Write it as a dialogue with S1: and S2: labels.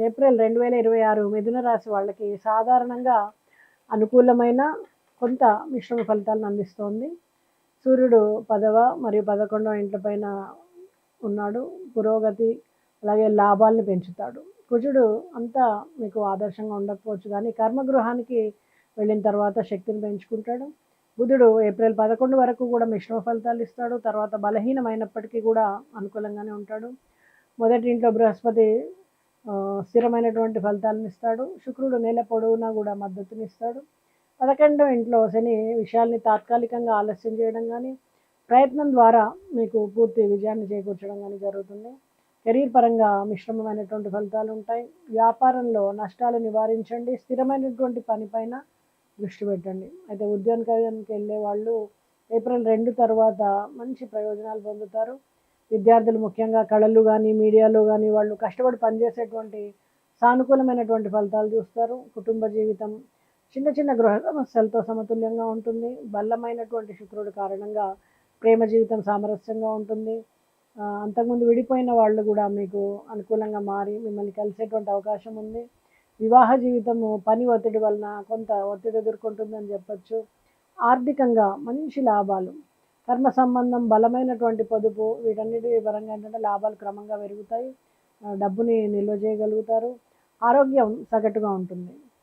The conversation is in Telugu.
S1: ఏప్రిల్ 2026 మిథున రాశి వాళ్ళకి సాధారణంగా అనుకూలమైన కొంత మిశ్రమ ఫలితాలను అందిస్తోంది. సూర్యుడు 10వ మరియు 11వ ఇంట్ల పైన ఉన్నాడు. పురోగతి అలాగే లాభాలను పెంచుతాడు. కుజుడు అంతా మీకు ఆదర్శంగా ఉండకపోవచ్చు కానీ కర్మగృహానికి వెళ్ళిన తర్వాత శక్తిని పెంచుకుంటాడు. బుధుడు ఏప్రిల్ 11 వరకు కూడా మిశ్రమ ఫలితాలు ఇస్తాడు. తర్వాత బలహీనమైనప్పటికీ కూడా అనుకూలంగానే ఉంటాడు. మొదటి ఇంట్లో బృహస్పతి స్థిరమైనటువంటి ఫలితాలను ఇస్తాడు. శుక్రుడు నెల పొడవునా కూడా మద్దతునిస్తాడు. 11వ ఇంట్లో శని విషయాల్ని తాత్కాలికంగా ఆలస్యం చేయడం కానీ ప్రయత్నం ద్వారా మీకు పూర్తి విజయాన్ని చేకూర్చడం కానీ జరుగుతుంది. కెరీర్ పరంగా మిశ్రమమైనటువంటి ఫలితాలు ఉంటాయి. వ్యాపారంలో నష్టాలు నివారించండి. స్థిరమైనటువంటి పనిపైన దృష్టి పెట్టండి. అయితే ఉద్యోగానికి వెళ్ళే వాళ్ళు ఏప్రిల్ 2 తర్వాత మంచి ప్రయోజనాలు పొందుతారు. విద్యార్థులు ముఖ్యంగా కళలు కానీ మీడియాలో కానీ వాళ్ళు కష్టపడి పనిచేసేటువంటి సానుకూలమైనటువంటి ఫలితాలు చూస్తారు. కుటుంబ జీవితం చిన్న చిన్న గృహ సమస్యలతో సమతుల్యంగా ఉంటుంది. బలమైనటువంటి శుక్రుడి కారణంగా ప్రేమ జీవితం సామరస్యంగా ఉంటుంది. అంతకుముందు విడిపోయిన వాళ్ళు కూడా మీకు అనుకూలంగా మారి మిమ్మల్ని కలిసేటువంటి అవకాశం ఉంది. వివాహ జీవితము పని ఒత్తిడి వలన కొంత ఒత్తిడి ఎదుర్కొంటుందని చెప్పచ్చు. ఆర్థికంగా మంచి లాభాలు, కర్మ సంబంధం, బలమైనటువంటి పొదుపు, వీటన్నిటి పరంగా ఏంటంటే లాభాలు క్రమంగా పెరుగుతాయి. డబ్బుని నిల్వ చేయగలుగుతారు. ఆరోగ్యం సగటుగా ఉంటుంది.